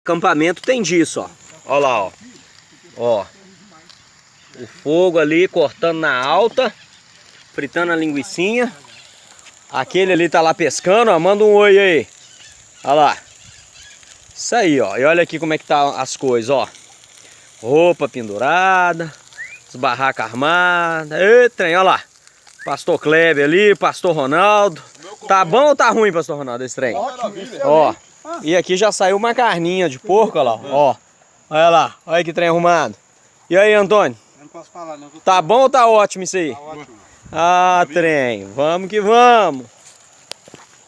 Acampamento tem disso, ó. Ó lá, ó. Ó. O fogo ali cortando na alta. Fritando a linguicinha. Aquele ali tá lá pescando, ó. Manda um oi aí. Olha lá. Isso aí, ó. E olha aqui como é que tá as coisas, ó. Roupa pendurada. As barracas armadas. Eita, olha lá. Pastor Kleber ali, Pastor Ronaldo. Tá bom ou tá ruim, Pastor Ronaldo, esse trem? Ó. E aqui já saiu uma carninha de porco, olha lá. Ó. Olha lá. Olha que trem arrumado. E aí, Antônio? Eu não posso falar, não. Tá bom ou tá ótimo isso aí? Tá ótimo. Ah, trem. Vamos que vamos.